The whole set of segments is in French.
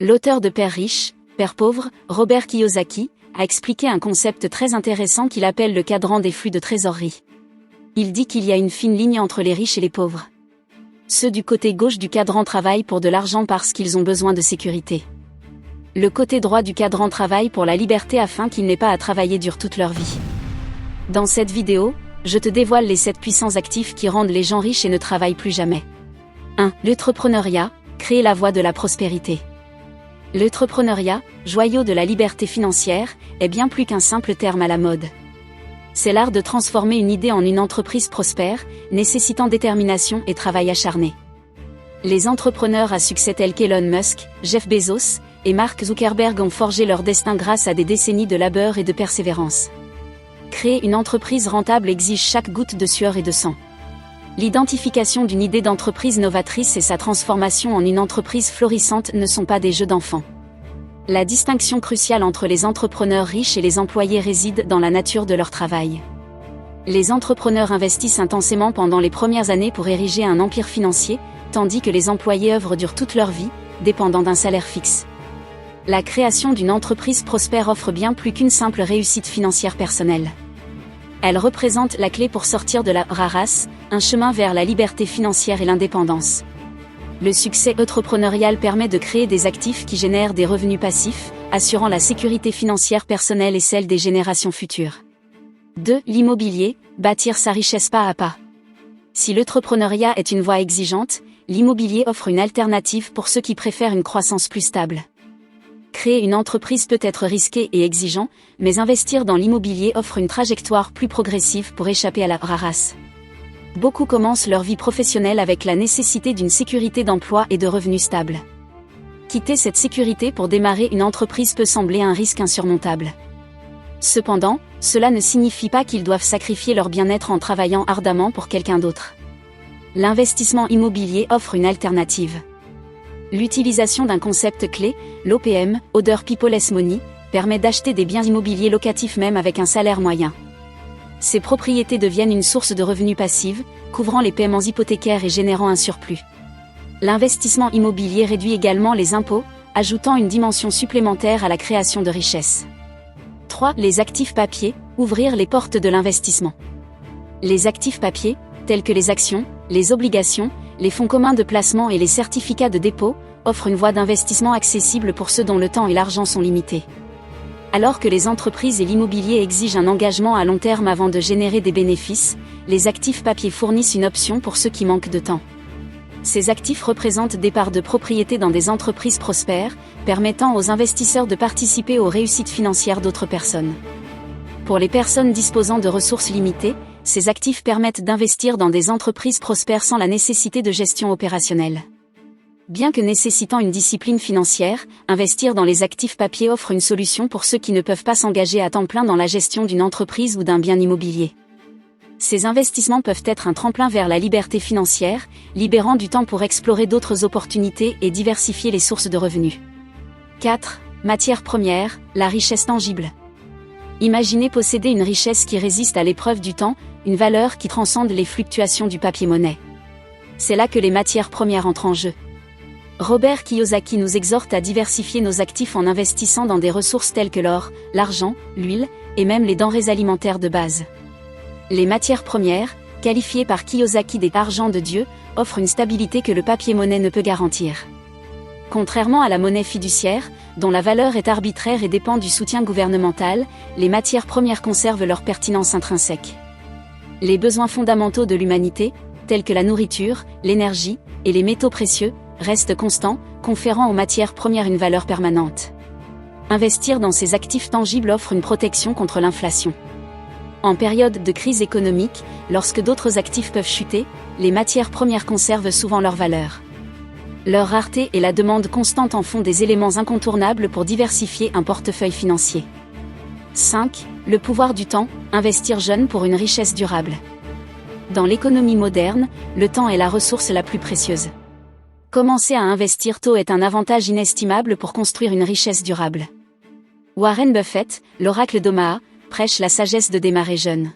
L'auteur de Père riche, Père pauvre, Robert Kiyosaki, a expliqué un concept très intéressant qu'il appelle le cadran des flux de trésorerie. Il dit qu'il y a une fine ligne entre les riches et les pauvres. Ceux du côté gauche du cadran travaillent pour de l'argent parce qu'ils ont besoin de sécurité. Le côté droit du cadran travaille pour la liberté afin qu'ils n'aient pas à travailler dur toute leur vie. Dans cette vidéo, je te dévoile les 7 puissants actifs qui rendent les gens riches et ne travaillent plus jamais. 1. L'entrepreneuriat, créer la voie de la prospérité. L'entrepreneuriat, joyau de la liberté financière, est bien plus qu'un simple terme à la mode. C'est l'art de transformer une idée en une entreprise prospère, nécessitant détermination et travail acharné. Les entrepreneurs à succès tels qu'Elon Musk, Jeff Bezos et Mark Zuckerberg ont forgé leur destin grâce à des décennies de labeur et de persévérance. Créer une entreprise rentable exige chaque goutte de sueur et de sang. L'identification d'une idée d'entreprise novatrice et sa transformation en une entreprise florissante ne sont pas des jeux d'enfants. La distinction cruciale entre les entrepreneurs riches et les employés réside dans la nature de leur travail. Les entrepreneurs investissent intensément pendant les premières années pour ériger un empire financier, tandis que les employés œuvrent dur toute leur vie, dépendant d'un salaire fixe. La création d'une entreprise prospère offre bien plus qu'une simple réussite financière personnelle. Elle représente la clé pour sortir de la race, un chemin vers la liberté financière et l'indépendance. Le succès entrepreneurial permet de créer des actifs qui génèrent des revenus passifs, assurant la sécurité financière personnelle et celle des générations futures. 2. L'immobilier, bâtir sa richesse pas à pas. Si l'entrepreneuriat est une voie exigeante, l'immobilier offre une alternative pour ceux qui préfèrent une croissance plus stable. Créer une entreprise peut être risqué et exigeant, mais investir dans l'immobilier offre une trajectoire plus progressive pour échapper à la race. Beaucoup commencent leur vie professionnelle avec la nécessité d'une sécurité d'emploi et de revenus stables. Quitter cette sécurité pour démarrer une entreprise peut sembler un risque insurmontable. Cependant, cela ne signifie pas qu'ils doivent sacrifier leur bien-être en travaillant ardemment pour quelqu'un d'autre. L'investissement immobilier offre une alternative. L'utilisation d'un concept clé, l'OPM, Other People's Money, permet d'acheter des biens immobiliers locatifs même avec un salaire moyen. Ces propriétés deviennent une source de revenus passifs, couvrant les paiements hypothécaires et générant un surplus. L'investissement immobilier réduit également les impôts, ajoutant une dimension supplémentaire à la création de richesses. 3. Les actifs papiers, ouvrir les portes de l'investissement. Les actifs papiers, tels que les actions, les obligations, les fonds communs de placement et les certificats de dépôt, offrent une voie d'investissement accessible pour ceux dont le temps et l'argent sont limités. Alors que les entreprises et l'immobilier exigent un engagement à long terme avant de générer des bénéfices, les actifs papiers fournissent une option pour ceux qui manquent de temps. Ces actifs représentent des parts de propriété dans des entreprises prospères, permettant aux investisseurs de participer aux réussites financières d'autres personnes. Pour les personnes disposant de ressources limitées, ces actifs permettent d'investir dans des entreprises prospères sans la nécessité de gestion opérationnelle. Bien que nécessitant une discipline financière, investir dans les actifs papiers offre une solution pour ceux qui ne peuvent pas s'engager à temps plein dans la gestion d'une entreprise ou d'un bien immobilier. Ces investissements peuvent être un tremplin vers la liberté financière, libérant du temps pour explorer d'autres opportunités et diversifier les sources de revenus. 4. Matières premières, la richesse tangible. Imaginez posséder une richesse qui résiste à l'épreuve du temps, une valeur qui transcende les fluctuations du papier-monnaie. C'est là que les matières premières entrent en jeu. Robert Kiyosaki nous exhorte à diversifier nos actifs en investissant dans des ressources telles que l'or, l'argent, l'huile, et même les denrées alimentaires de base. Les matières premières, qualifiées par Kiyosaki des argents de Dieu, offrent une stabilité que le papier-monnaie ne peut garantir. Contrairement à la monnaie fiduciaire, dont la valeur est arbitraire et dépend du soutien gouvernemental, les matières premières conservent leur pertinence intrinsèque. Les besoins fondamentaux de l'humanité, tels que la nourriture, l'énergie, et les métaux précieux, restent constants, conférant aux matières premières une valeur permanente. Investir dans ces actifs tangibles offre une protection contre l'inflation. En période de crise économique, lorsque d'autres actifs peuvent chuter, les matières premières conservent souvent leur valeur. Leur rareté et la demande constante en font des éléments incontournables pour diversifier un portefeuille financier. 5. Le pouvoir du temps, investir jeune pour une richesse durable. Dans l'économie moderne, le temps est la ressource la plus précieuse. Commencer à investir tôt est un avantage inestimable pour construire une richesse durable. Warren Buffett, l'oracle d'Omaha, prêche la sagesse de démarrer jeune.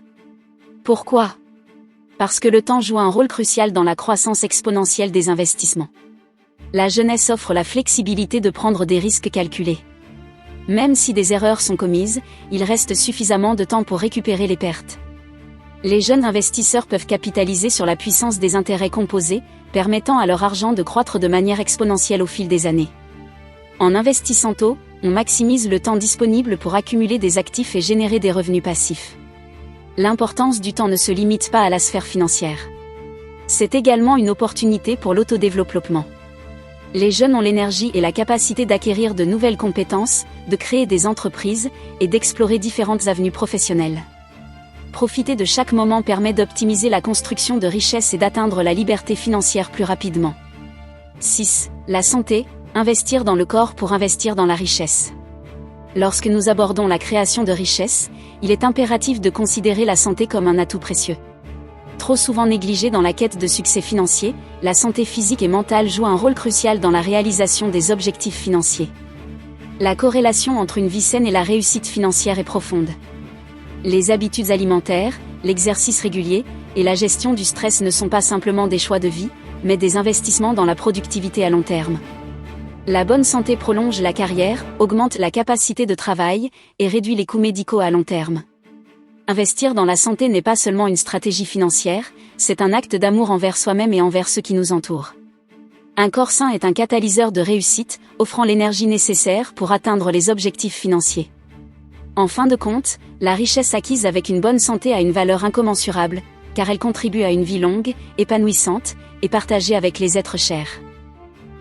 Pourquoi ? Parce que le temps joue un rôle crucial dans la croissance exponentielle des investissements. La jeunesse offre la flexibilité de prendre des risques calculés. Même si des erreurs sont commises, il reste suffisamment de temps pour récupérer les pertes. Les jeunes investisseurs peuvent capitaliser sur la puissance des intérêts composés, permettant à leur argent de croître de manière exponentielle au fil des années. En investissant tôt, on maximise le temps disponible pour accumuler des actifs et générer des revenus passifs. L'importance du temps ne se limite pas à la sphère financière. C'est également une opportunité pour l'autodéveloppement. Les jeunes ont l'énergie et la capacité d'acquérir de nouvelles compétences, de créer des entreprises et d'explorer différentes avenues professionnelles. Profiter de chaque moment permet d'optimiser la construction de richesses et d'atteindre la liberté financière plus rapidement. 6. La santé, investir dans le corps pour investir dans la richesse. Lorsque nous abordons la création de richesses, il est impératif de considérer la santé comme un atout précieux. Trop souvent négligée dans la quête de succès financier, la santé physique et mentale joue un rôle crucial dans la réalisation des objectifs financiers. La corrélation entre une vie saine et la réussite financière est profonde. Les habitudes alimentaires, l'exercice régulier et la gestion du stress ne sont pas simplement des choix de vie, mais des investissements dans la productivité à long terme. La bonne santé prolonge la carrière, augmente la capacité de travail et réduit les coûts médicaux à long terme. Investir dans la santé n'est pas seulement une stratégie financière, c'est un acte d'amour envers soi-même et envers ceux qui nous entourent. Un corps sain est un catalyseur de réussite, offrant l'énergie nécessaire pour atteindre les objectifs financiers. En fin de compte, la richesse acquise avec une bonne santé a une valeur incommensurable, car elle contribue à une vie longue, épanouissante, et partagée avec les êtres chers.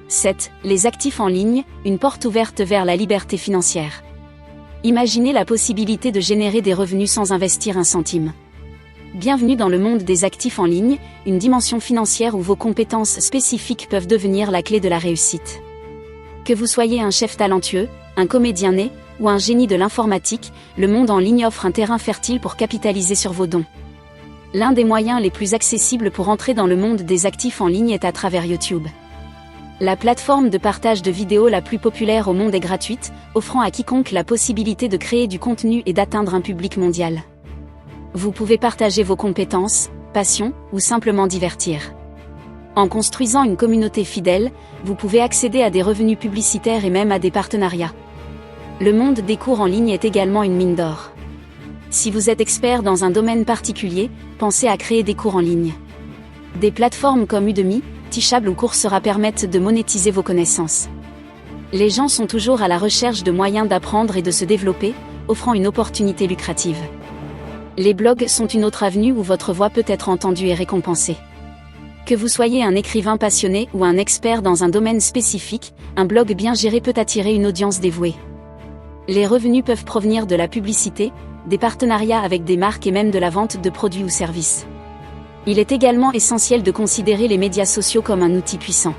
7. Les actifs en ligne, une porte ouverte vers la liberté financière. Imaginez la possibilité de générer des revenus sans investir un centime. Bienvenue dans le monde des actifs en ligne, une dimension financière où vos compétences spécifiques peuvent devenir la clé de la réussite. Que vous soyez un chef talentueux, un comédien né, ou un génie de l'informatique, le monde en ligne offre un terrain fertile pour capitaliser sur vos dons. L'un des moyens les plus accessibles pour entrer dans le monde des actifs en ligne est à travers YouTube. La plateforme de partage de vidéos la plus populaire au monde est gratuite, offrant à quiconque la possibilité de créer du contenu et d'atteindre un public mondial. Vous pouvez partager vos compétences, passions, ou simplement divertir. En construisant une communauté fidèle, vous pouvez accéder à des revenus publicitaires et même à des partenariats. Le monde des cours en ligne est également une mine d'or. Si vous êtes expert dans un domaine particulier, pensez à créer des cours en ligne. Des plateformes comme Udemy, Teachable ou Coursera permettent de monétiser vos connaissances. Les gens sont toujours à la recherche de moyens d'apprendre et de se développer, offrant une opportunité lucrative. Les blogs sont une autre avenue où votre voix peut être entendue et récompensée. Que vous soyez un écrivain passionné ou un expert dans un domaine spécifique, un blog bien géré peut attirer une audience dévouée. Les revenus peuvent provenir de la publicité, des partenariats avec des marques et même de la vente de produits ou services. Il est également essentiel de considérer les médias sociaux comme un outil puissant.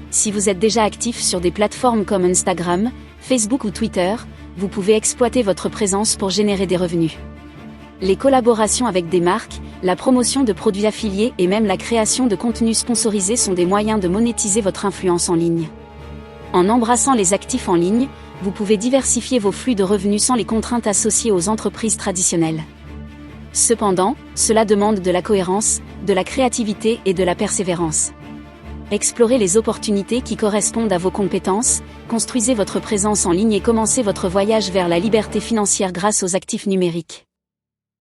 Si vous êtes déjà actif sur des plateformes comme Instagram, Facebook ou Twitter, vous pouvez exploiter votre présence pour générer des revenus. Les collaborations avec des marques, la promotion de produits affiliés et même la création de contenus sponsorisés sont des moyens de monétiser votre influence en ligne. En embrassant les actifs en ligne, vous pouvez diversifier vos flux de revenus sans les contraintes associées aux entreprises traditionnelles. Cependant, cela demande de la cohérence, de la créativité et de la persévérance. Explorez les opportunités qui correspondent à vos compétences, construisez votre présence en ligne et commencez votre voyage vers la liberté financière grâce aux actifs numériques.